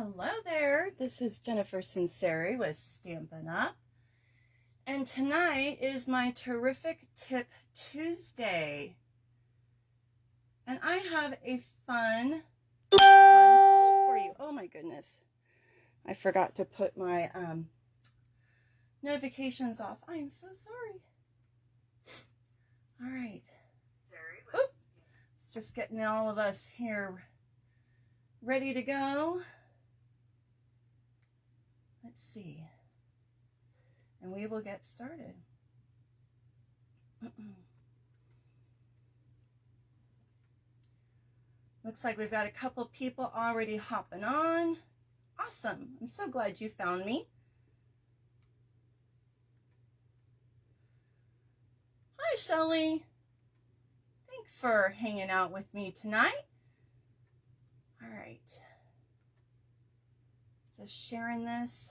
Hello there, this is Jennifer Sinceri with Stampin' Up. And tonight is my Terrific Tip Tuesday. And I have a fun fold for you. Oh my goodness. I forgot to put my notifications off. I am so sorry. All right. Oops. It's just getting all of us here ready to go. Let's see. And we will get started. Looks like we've got a couple people already hopping on. Awesome. I'm so glad you found me. Hi, Shelly. Thanks for hanging out with me tonight. All right. Just sharing this.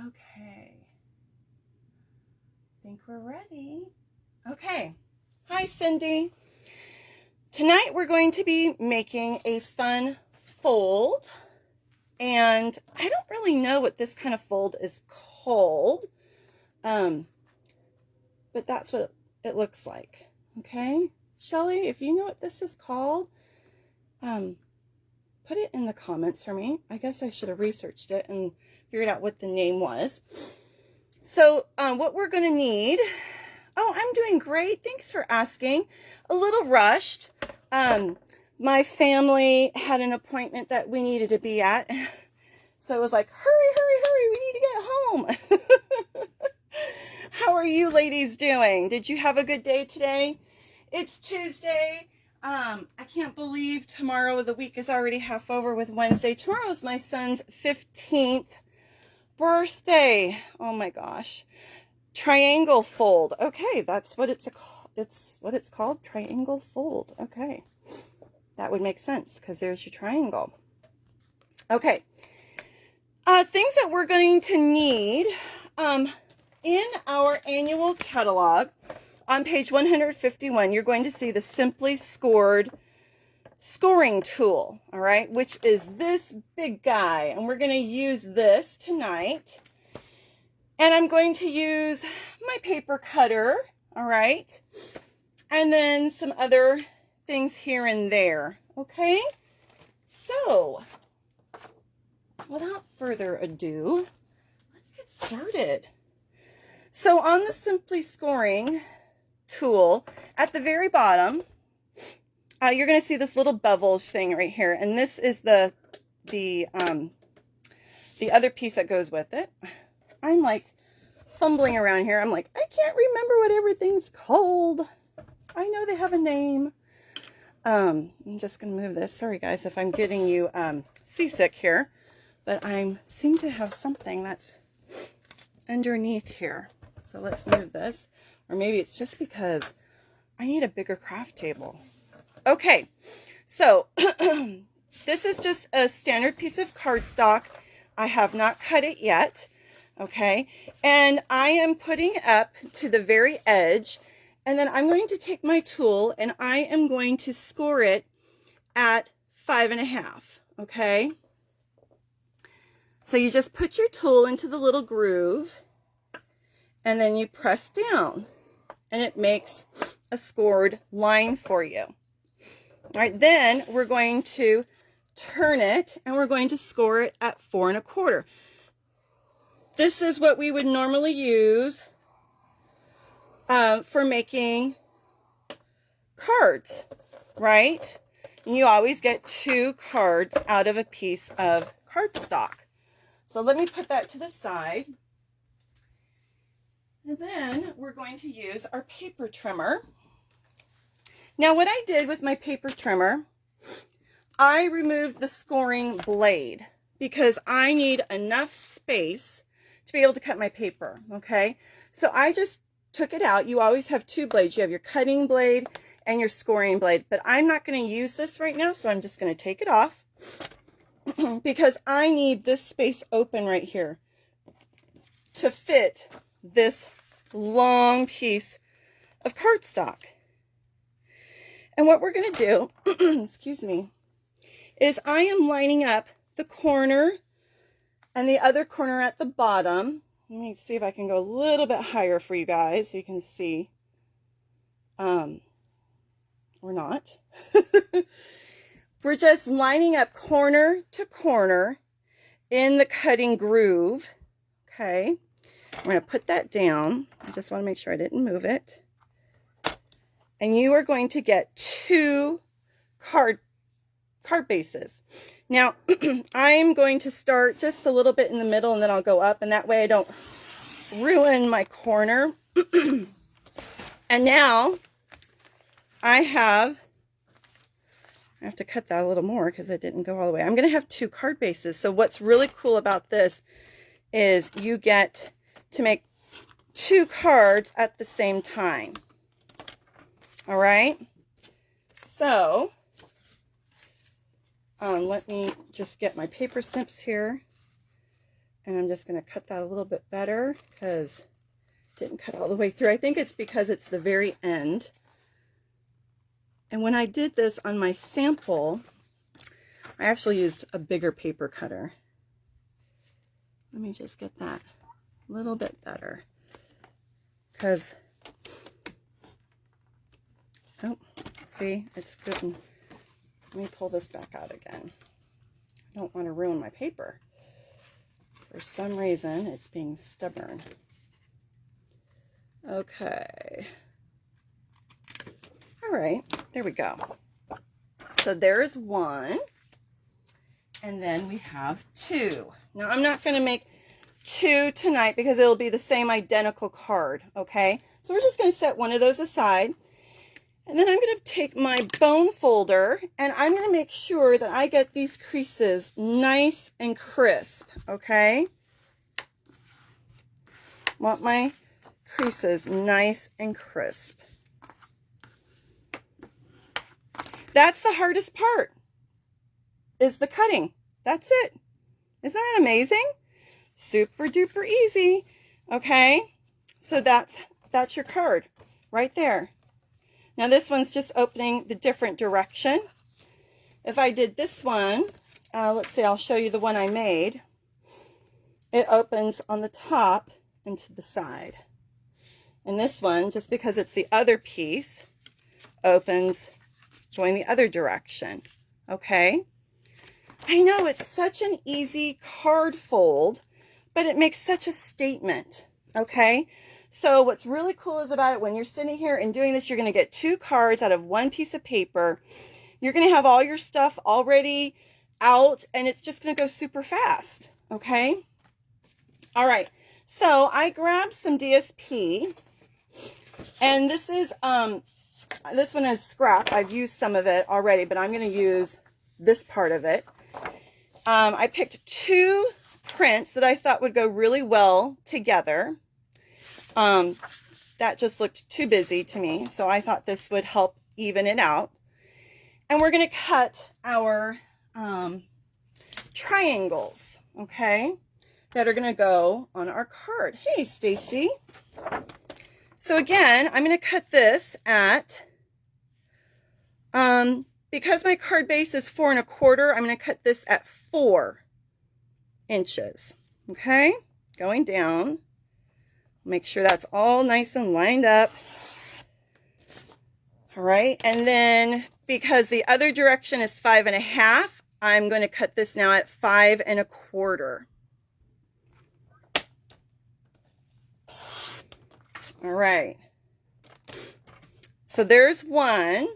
Okay. I think we're ready. Okay. Hi, Cindy. Tonight we're going to be making a fun fold. And I don't really know what this kind of fold is called. But that's what it looks like. Okay. Shelly, if you know what this is called, put it in the comments for me. I guess I should have researched it and figured out what the name was. So what we're going to need, oh, I'm doing great. Thanks for asking. A little rushed. My family had an appointment that we needed to be at. So it was like, hurry, hurry, hurry. We need to get home. How are you ladies doing? Did you have a good day today? It's Tuesday. I can't believe tomorrow the week is already half over with Wednesday. Tomorrow is my son's 15th birthday. Oh my gosh. Triangle fold. Okay, that's what it's called. Triangle fold. Okay. That would make sense because there's your triangle. Okay. Things that we're going to need in our annual catalog. On page 151, you're going to see the Simply Scored scoring tool, all right, which is this big guy. And we're going to use this tonight. And I'm going to use my paper cutter, all right, and then some other things here and there, okay? So, without further ado, let's get started. So on the Simply Scoring tool, at the very bottom, you're going to see this little bevel thing right here, and this is the other piece that goes with it. I'm like fumbling around here. I'm like, I can't remember what everything's called. I know they have a name. I'm just going to move this. Sorry guys if I'm getting you seasick here, but I seem to have something that's underneath here. So let's move this. Or maybe it's just because I need a bigger craft table. Okay, so this is just a standard piece of cardstock. I have not cut it yet, okay? And I am putting it up to the very edge, and then I'm going to take my tool and I am going to score it at 5.5, okay? So you just put your tool into the little groove, and then you press down, and it makes a scored line for you. All right, then we're going to turn it, and we're going to score it at 4.25. This is what we would normally use for making cards, right? And you always get 2 cards out of a piece of cardstock. So let me put that to the side. And then we're going to use our paper trimmer. Now what I did with my paper trimmer, I removed the scoring blade because I need enough space to be able to cut my paper, okay? So I just took it out. You always have 2 blades. You have your cutting blade and your scoring blade, but I'm not going to use this right now, so I'm just going to take it off because I need this space open right here to fit this long piece of cardstock. And what we're going to do, excuse me, is I am lining up the corner and the other corner at the bottom. Let me see if I can go a little bit higher for you guys so you can see. Or not. We're just lining up corner to corner in the cutting groove. Okay. I'm going to put that down. I just want to make sure I didn't move it. And you are going to get 2 card bases. Now, I'm going to start just a little bit in the middle and then I'll go up, and that way I don't ruin my corner. And now I have to cut that a little more because I didn't go all the way. I'm going to have 2 card bases. So what's really cool about this is you get to make 2 cards at the same time. All right. So let me just get my paper snips here. And I'm just going to cut that a little bit better because it didn't cut all the way through. I think it's because it's the very end. And when I did this on my sample, I actually used a bigger paper cutter. Let me just get that a little bit better. Because, oh, see, it's good. Let me pull this back out again. I don't want to ruin my paper. For some reason, it's being stubborn. Okay. All right, there we go. So there's 1. And then we have 2. Now, I'm not going to make 2 tonight because it'll be the same identical card, okay? So we're just going to set one of those aside. And then I'm going to take my bone folder and I'm going to make sure that I get these creases nice and crisp, okay? Want my creases nice and crisp. That's the hardest part, is the cutting. That's it. Isn't that amazing? Super duper easy. Okay, so that's your card right there. Now this one's just opening the different direction. If I did this one, let's see, I'll show you the one I made. It opens on the top and to the side. And this one, just because it's the other piece, opens going the other direction. Okay? I know it's such an easy card fold, but it makes such a statement. Okay? So what's really cool is about it, when you're sitting here and doing this, you're going to get 2 cards out of 1 piece of paper. You're going to have all your stuff already out, and it's just going to go super fast. Okay? All right. So I grabbed some DSP, and this is this one is scrap. I've used some of it already, but I'm going to use this part of it. I picked 2 prints that I thought would go really well together. That just looked too busy to me, so I thought this would help even it out. And we're going to cut our triangles, okay, that are going to go on our card. Hey, Stacy. So again, I'm going to cut this at, because my card base is 4 1/4, I'm going to cut this at 4 inches, okay, going down. Make sure that's all nice and lined up. All right, and then because the other direction is 5 1/2, I'm going to cut this now at 5 1/4. All right, so there's one.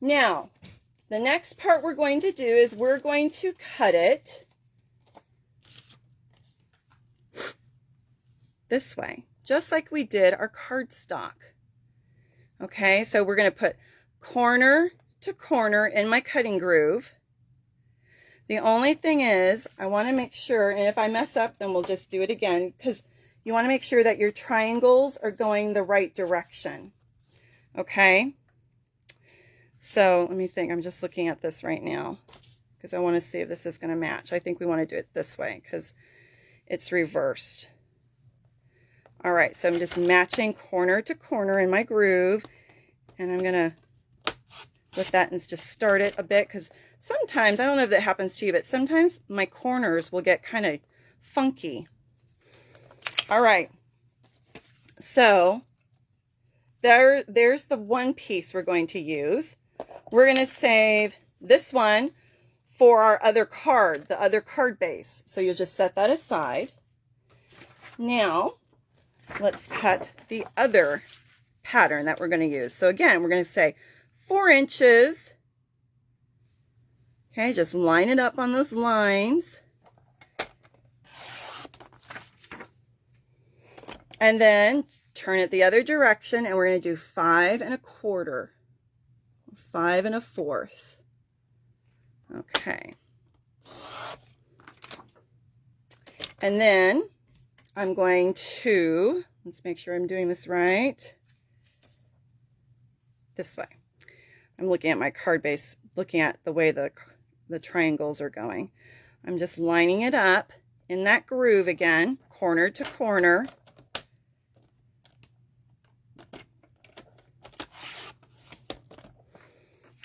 Now, the next part we're going to do is we're going to cut it this way, just like we did our cardstock. Okay, so we're going to put corner to corner in my cutting groove. The only thing is, I want to make sure, and if I mess up, then we'll just do it again, because you want to make sure that your triangles are going the right direction. Okay, so let me think. I'm just looking at this right now because I want to see if this is going to match. I think we want to do it this way because it's reversed. All right, so I'm just matching corner to corner in my groove, and I'm going to with that and just start it a bit, because sometimes, I don't know if that happens to you, but sometimes my corners will get kind of funky. All right, so there's the one piece we're going to use. We're going to save this one for our other card, the other card base. So you'll just set that aside. Now, let's cut the other pattern that we're going to use. So again, we're going to say 4 inches. Okay, just line it up on those lines. And then turn it the other direction, and we're going to do 5 1/4, 5 1/4. Okay. And then I'm going to, let's make sure I'm doing this right. This way. I'm looking at my card base, looking at the way the triangles are going. I'm just lining it up in that groove again, corner to corner.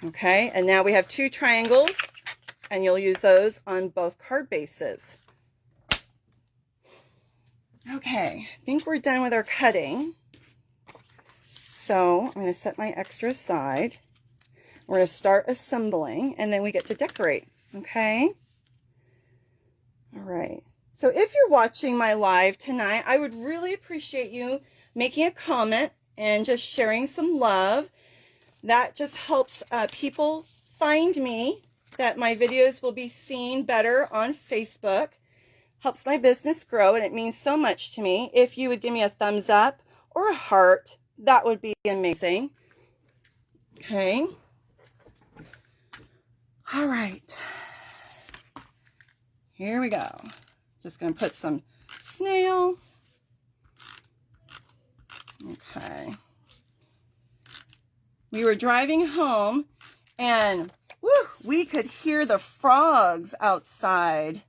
Okay, and now we have 2 triangles, and you'll use those on both card bases. Okay, I think we're done with our cutting. So I'm going to set my extra aside. We're going to start assembling, and then we get to decorate. Okay? All right. So if you're watching my live tonight, I would really appreciate you making a comment and just sharing some love. That just helps people find me, that my videos will be seen better on Facebook. Helps my business grow, and it means so much to me. If you would give me a thumbs up or a heart, that would be amazing. Okay. All right. Here we go. Just going to put some snail. Okay. We were driving home, and woo, we could hear the frogs outside.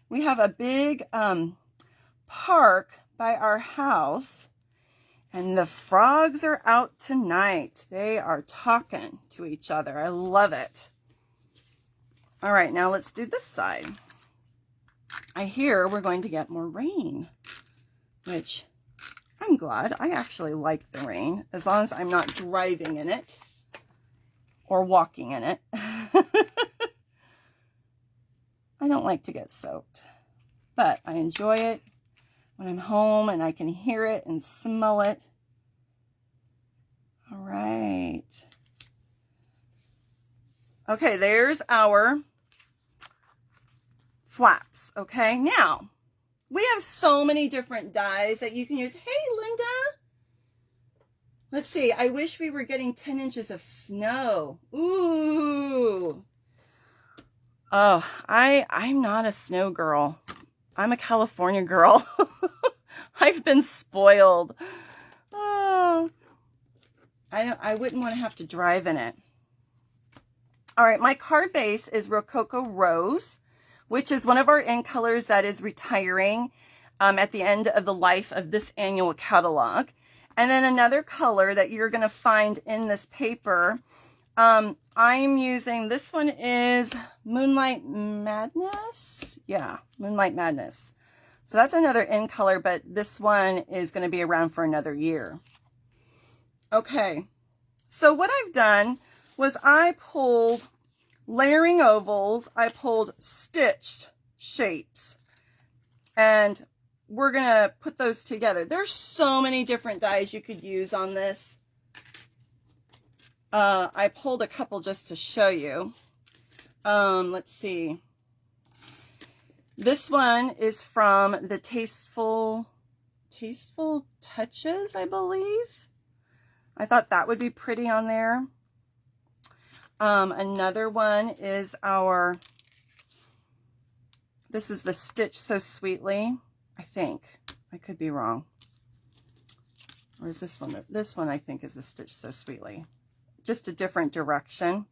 We have a big park by our house, and the frogs are out tonight. They are talking to each other. I love it. All right, now let's do this side. I hear we're going to get more rain, which I'm glad. I actually like the rain, as long as I'm not driving in it or walking in it. I don't like to get soaked, but I enjoy it when I'm home and I can hear it and smell it. All right. Okay, there's our flaps. Okay, now we have so many different dies that you can use. Hey, Linda. Let's see. I wish we were getting 10 inches of snow. Ooh. Oh, I'm not a snow girl. I'm a California girl. I've been spoiled. Oh, I wouldn't want to have to drive in it. All right, my card base is Rococo Rose, which is one of our in colors that is retiring at the end of the life of this annual catalog. And then another color that you're going to find in this paper, I'm using, this one is Moonlight Madness. Yeah, Moonlight Madness. So that's another in color, but this one is going to be around for another year. Okay, so what I've done was I pulled layering ovals, I pulled stitched shapes, and we're going to put those together. There's so many different dies you could use on this. I pulled a couple just to show you. Let's see. This one is from the Tasteful Touches, I believe. I thought that would be pretty on there. Another one is this is the Stitch So Sweetly, I think. I could be wrong. Or is this one? This one I think is the Stitch So Sweetly. Just a different direction.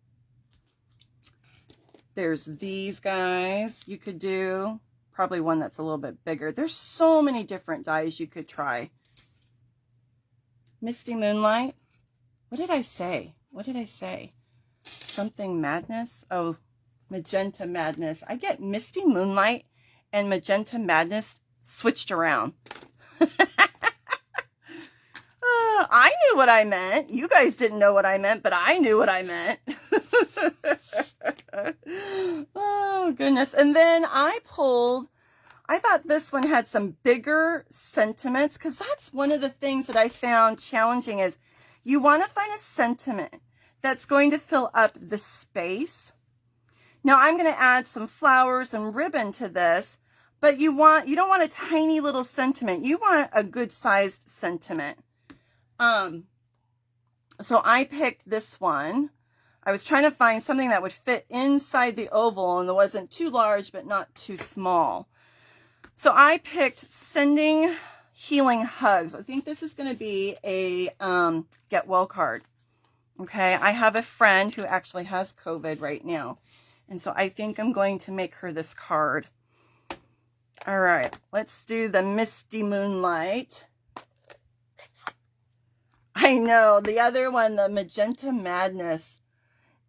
There's these guys you could do. Probably one that's a little bit bigger. There's so many different dies you could try. Misty Moonlight. What did I say? What did I say? something Madness. Oh, Magenta Madness. I get Misty Moonlight and Magenta Madness switched around. I knew what I meant. You guys didn't know what I meant, but I knew what I meant. Oh, goodness. And then I thought this one had some bigger sentiments, because that's one of the things that I found challenging is you want to find a sentiment that's going to fill up the space. Now I'm going to add some flowers and ribbon to this, but you don't want a tiny little sentiment. You want a good sized sentiment. So I picked this one. I was trying to find something that would fit inside the oval and it wasn't too large, but not too small. So I picked Sending Healing Hugs. I think this is going to be a get well card. Okay, I have a friend who actually has COVID right now. And so I think I'm going to make her this card. All right, let's do the Misty Moonlight. I know, the other one, the Magenta Madness,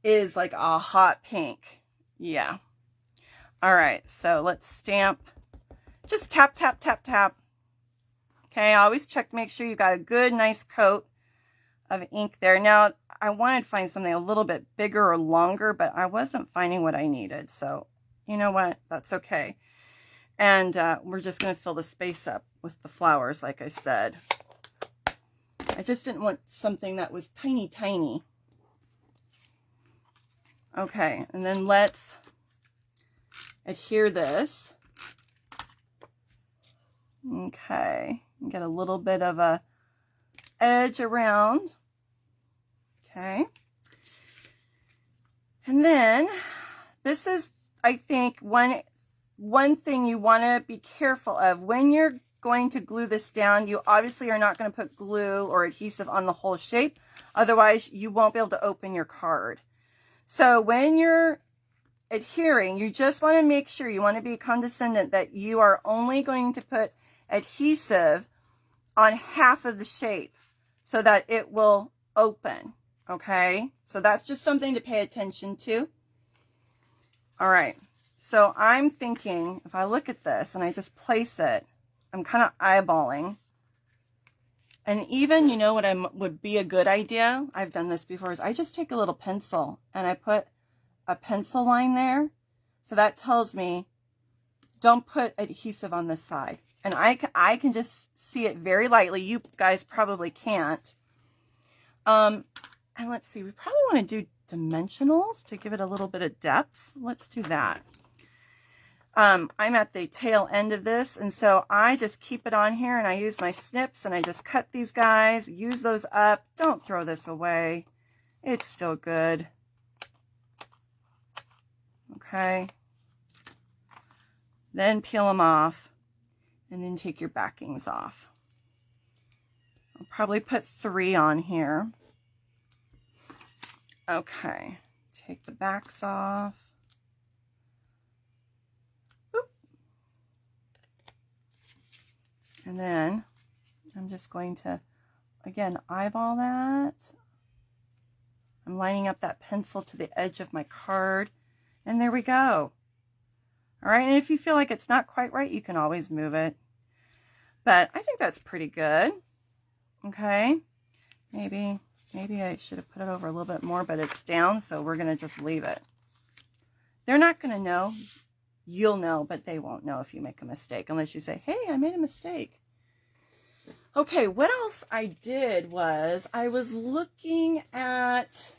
is like a hot pink. Yeah. All right, so let's stamp. Just tap, tap, tap, tap. Okay, always check to make sure you got a good, nice coat of ink there. Now, I wanted to find something a little bit bigger or longer, but I wasn't finding what I needed. So, you know what? That's okay. And we're just going to fill the space up with the flowers, like I said. I just didn't want something that was tiny, tiny. Okay, and then let's adhere this. Okay, get a little bit of a edge around. Okay. And then this is, I think, one thing you want to be careful of when you're going to glue this down. You obviously are not going to put glue or adhesive on the whole shape. Otherwise, you won't be able to open your card. So when you're adhering, you just want to make sure, you want to be condescendent, that you are only going to put adhesive on half of the shape so that it will open. Okay, so that's just something to pay attention to. All right, so I'm thinking, if I look at this and I just place it, I'm kind of eyeballing. And even, you know what would be a good idea, I've done this before, is I just take a little pencil and I put a pencil line there. So that tells me, don't put adhesive on this side. And I can just see it very lightly. You guys probably can't. And let's see, we probably want to do dimensionals to give it a little bit of depth. Let's do that. I'm at the tail end of this, and so I just keep it on here and I use my snips and I just cut these guys, use those up. Don't throw this away. It's still good. Okay. Then peel them off and then take your backings off. I'll probably put 3 on here. Okay, take the backs off. Oop. And then I'm just going to, again, eyeball that. I'm lining up that pencil to the edge of my card. And there we go. All right, and if you feel like it's not quite right, you can always move it. But I think that's pretty good. Okay, maybe I should have put it over a little bit more, but it's down, so we're going to just leave it. They're not going to know. You'll know, but they won't know if you make a mistake, unless you say, hey, I made a mistake. Okay, what else I did was I was looking at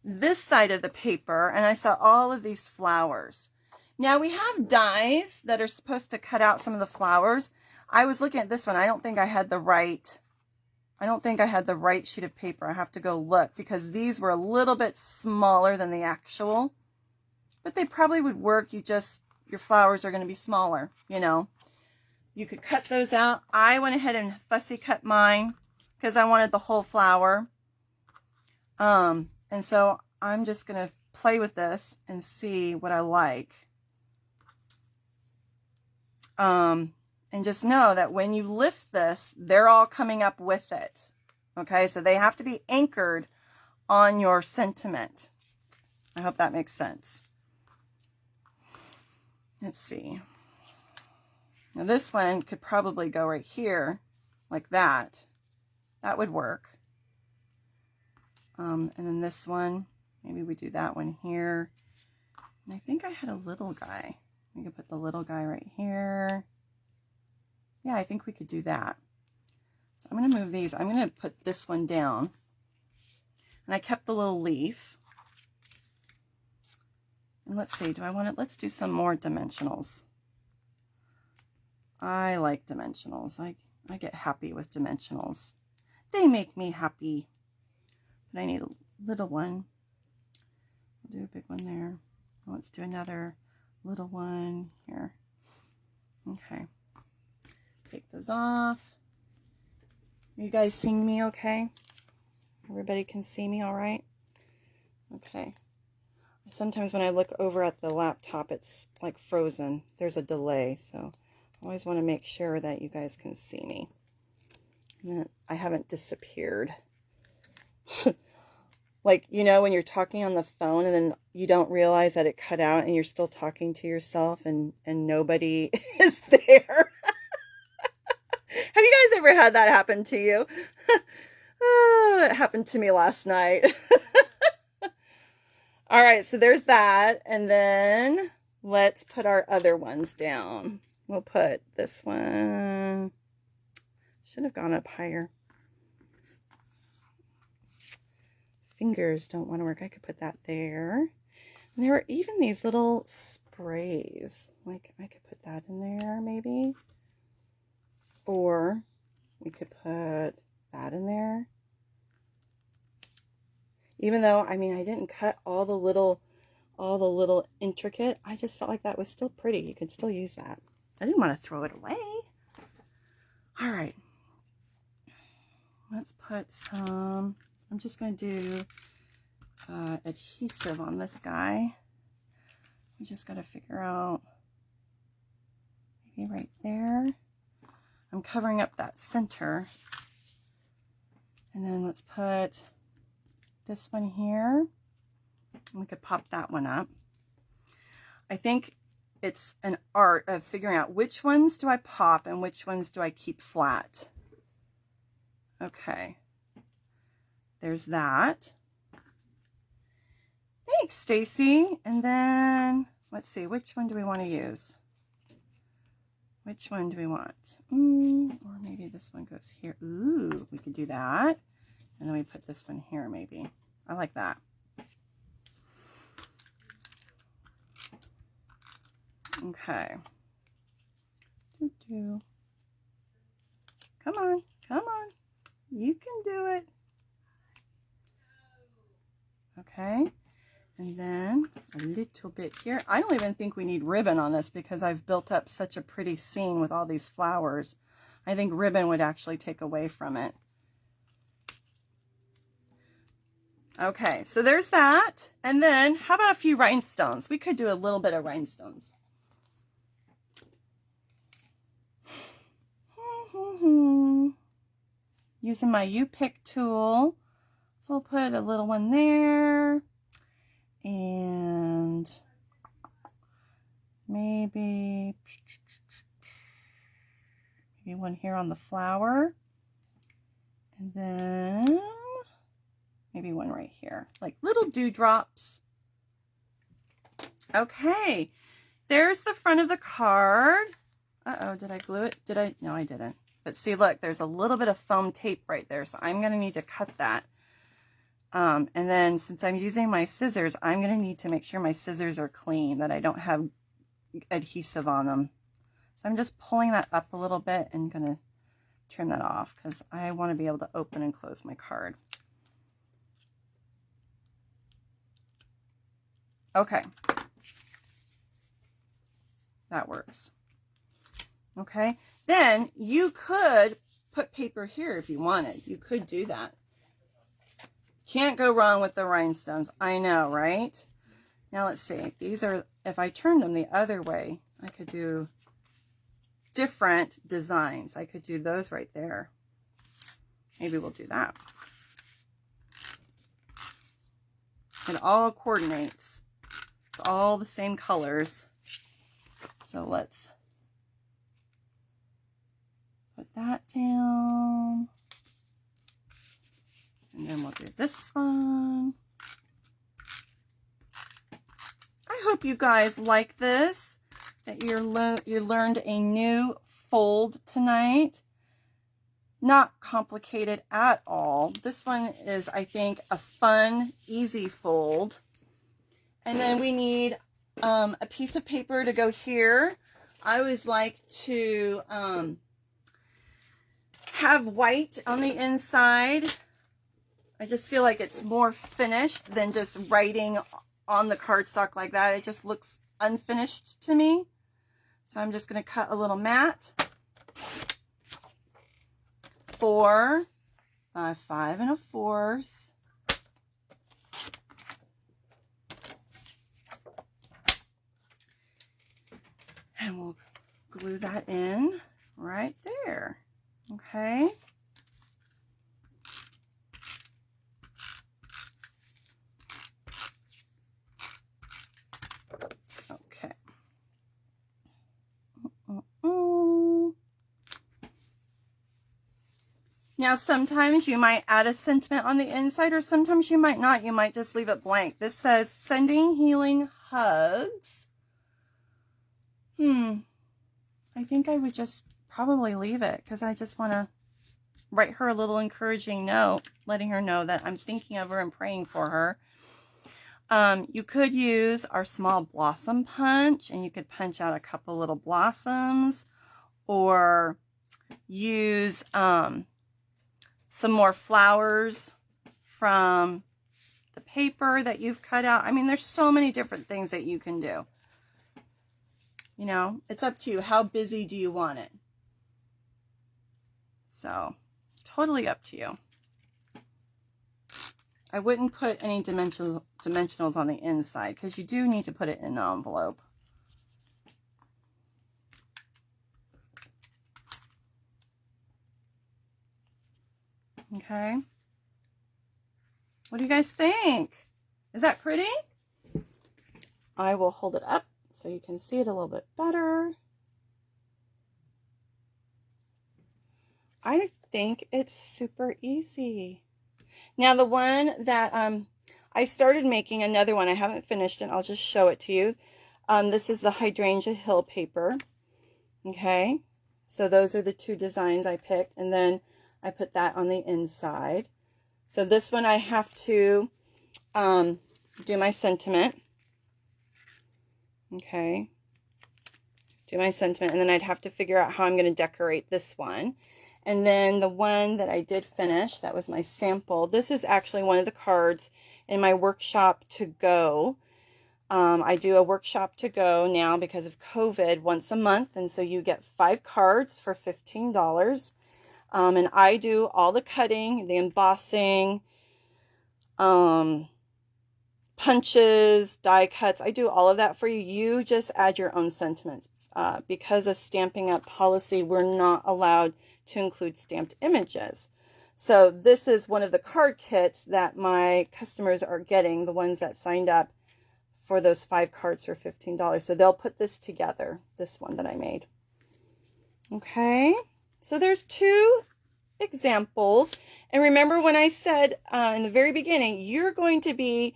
this side of the paper, and I saw all of these flowers. Now, we have dies that are supposed to cut out some of the flowers. I was looking at this one. I don't think I had the right sheet of paper. I have to go look, because these were a little bit smaller than the actual, but they probably would work. Your flowers are going to be smaller, you know. You could cut those out. I went ahead and fussy cut mine because I wanted the whole flower. And so I'm just going to play with this and see what I like. And just know that when you lift this, they're all coming up with it. Okay, so they have to be anchored on your sentiment. I hope that makes sense. Let's see. Now this one could probably go right here like that. That would work. And then this one, maybe we do that one here. And I think I had a little guy. We could put the little guy right here. Yeah, I think we could do that. So I'm going to move these. I'm going to put this one down. And I kept the little leaf. And let's see, do I want it? Let's do some more dimensionals. I like dimensionals. I get happy with dimensionals. They make me happy. But I need a little one. We'll do a big one there. Let's do another little one here. Okay. Take those off. You guys seeing me okay? Everybody can see me all right? Okay. Sometimes when I look over at the laptop, it's like frozen. There's a delay, so I always want to make sure that you guys can see me. And that I haven't disappeared. Like, you know, when you're talking on the phone and then you don't realize that it cut out and you're still talking to yourself and nobody is there. Have you guys ever had that happen to you? Oh, it happened to me last night. All right, so there's that. And then let's put our other ones down. We'll put this one. Should have gone up higher. Fingers don't want to work. I could put that there. And there were even these little sprays. Like, I could put that in there maybe. Or we could put that in there. Even though, I mean, I didn't cut all the little intricate, I just felt like that was still pretty. You could still use that. I didn't want to throw it away. All right. Let's put some, I'm just going to do adhesive on this guy. We just got to figure out, maybe right there. I'm covering up that center. And then let's put this one here. We could pop that one up. I think it's an art of figuring out which ones do I pop and which ones do I keep flat. Okay. There's that. Thanks, Stacy. And then let's see, which one do we want to use? Which one do we want? Or maybe this one goes here. Ooh, we could do that. And then we put this one here maybe. I like that. Okay. Come on, come on. You can do it. Okay. And then a little bit here. I don't even think we need ribbon on this because I've built up such a pretty scene with all these flowers. I think ribbon would actually take away from it. Okay, so there's that. And then how about a few rhinestones? We could do a little bit of rhinestones. Using my U-Pick tool. So we'll put a little one there. And maybe one here on the flower. And then maybe one right here, like little dewdrops. Okay, there's the front of the card. Uh-oh, did I glue it? Did I? No, I didn't. But see, look, there's a little bit of foam tape right there, so I'm going to need to cut that. And then since I'm using my scissors, I'm going to need to make sure my scissors are clean, that I don't have adhesive on them. So I'm just pulling that up a little bit and going to trim that off because I want to be able to open and close my card. Okay. That works. Okay. Then you could put paper here if you wanted. You could do that. Can't go wrong with the rhinestones. I know, right? Now let's see. These are, if I turn them the other way, I could do different designs. I could do those right there. Maybe we'll do that. It all coordinates. It's all the same colors. So let's put that down. And then we'll do this one. I hope you guys like this, that you learned a new fold tonight. Not complicated at all. This one is, I think, a fun, easy fold. And then we need a piece of paper to go here. I always like to have white on the inside. I just feel like it's more finished than just writing on the cardstock like that. It just looks unfinished to me. So I'm just going to cut a little mat for 5 5/4. And we'll glue that in right there. Okay. Okay. Now, sometimes you might add a sentiment on the inside, or sometimes you might not. You might just leave it blank. This says, sending healing hugs. I think I would just probably leave it, because I just want to write her a little encouraging note, letting her know that I'm thinking of her and praying for her. You could use our small blossom punch, and you could punch out a couple little blossoms, or use some more flowers from the paper that you've cut out. I mean, there's so many different things that you can do. You know, it's up to you. How busy do you want it? So, totally up to you. I wouldn't put any dimensionals on the inside, because you do need to put it in an envelope. Okay. What do you guys think? Is that pretty? I will hold it up so you can see it a little bit better. I think it's super easy. Now, the one that I started making, another one, I haven't finished it. I'll just show it to you. This is the Hydrangea Hill paper. Okay. So those are the two designs I picked. And then I put that on the inside. So this one I have to do my sentiment. Okay. Do my sentiment, and then I'd have to figure out how I'm going to decorate this one. And then the one that I did finish, that was my sample. This is actually one of the cards in my workshop to go. I do a workshop to go now because of COVID once a month. And so you get 5 cards for $15. And I do all the cutting, the embossing, punches, die cuts. I do all of that for you. You just add your own sentiments. Because of Stampin' Up policy, we're not allowed to include stamped images. So this is one of the card kits that my customers are getting, the ones that signed up for those 5 cards for $15. So they'll put this together, this one that I made. Okay. So there's 2 examples. And remember when I said in the very beginning, you're going to be,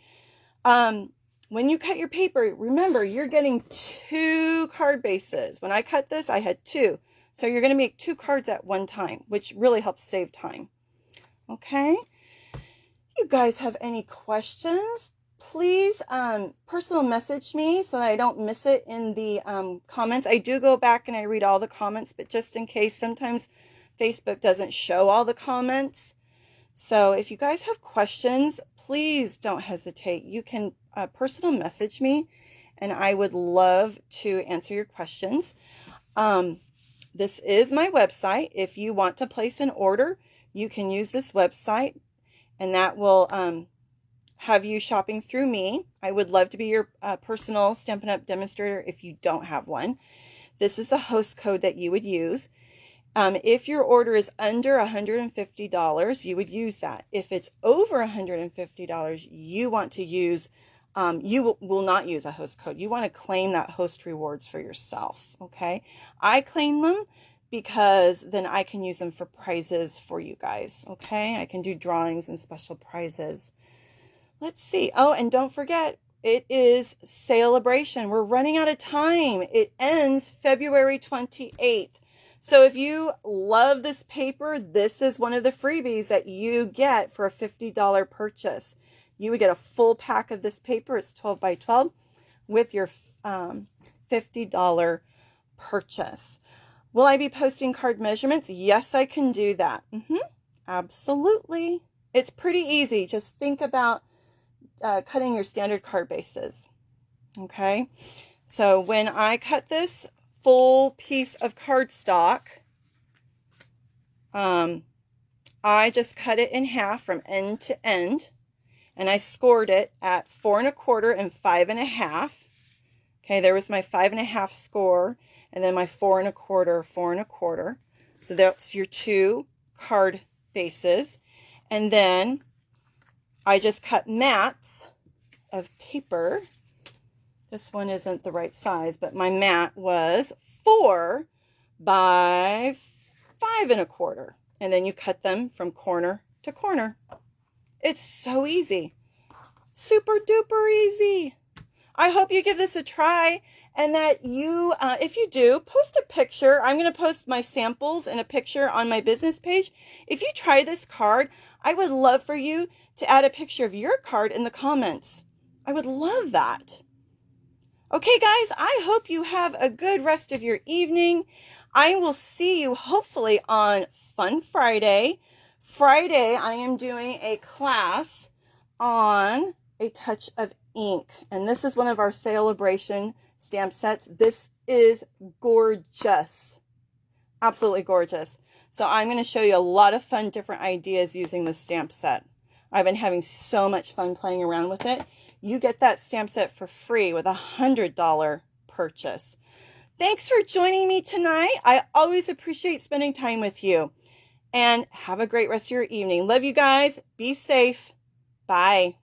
when you cut your paper, remember you're getting 2 card bases. When I cut this, I had 2. So you're going to make 2 cards at one time, which really helps save time. Okay. You guys have any questions? Please personal message me so that I don't miss it in the comments. I do go back and I read all the comments, but just in case, sometimes Facebook doesn't show all the comments. So if you guys have questions, please don't hesitate. You can personal message me, and I would love to answer your questions. This is my website. If you want to place an order, you can use this website, and that will have you shopping through me. I would love to be your personal Stampin' Up! Demonstrator if you don't have one. This is the host code that you would use. If your order is under $150, you would use that. If it's over $150, you want to use, you will not use a host code. You want to claim that host rewards for yourself, okay? I claim them because then I can use them for prizes for you guys, okay? I can do drawings and special prizes. Let's see. Oh, and don't forget, it is Celebration. We're running out of time. It ends February 28th. So if you love this paper, this is one of the freebies that you get for a $50 purchase. You would get a full pack of this paper. It's 12 by 12 with your $50 purchase. Will I be posting card measurements? Yes, I can do that. Absolutely. It's pretty easy. Just think about cutting your standard card bases. Okay. So when I cut this full piece of cardstock, I just cut it in half from end to end, and I scored it at 4 1/4 and 5 1/2. Okay, there was my 5 1/2 score, and then my 4 1/4, 4 1/4. So that's your two card bases. And then I just cut mats of paper. This one isn't the right size, but my mat was 4 by 5 1/4. And then you cut them from corner to corner. It's so easy. Super duper easy. I hope you give this a try, and that you, if you do, post a picture. I'm going to post my samples and a picture on my business page. If you try this card, I would love for you to add a picture of your card in the comments. I would love that. Okay, guys, I hope you have a good rest of your evening. I will see you hopefully on Fun Friday. Friday, I am doing a class on A Touch of Ink, and this is one of our Celebration stamp sets. This is gorgeous. Absolutely gorgeous. So I'm going to show you a lot of fun, different ideas using this stamp set. I've been having so much fun playing around with it. You get that stamp set for free with a $100 purchase. Thanks for joining me tonight. I always appreciate spending time with you. And have a great rest of your evening. Love you guys. Be safe. Bye.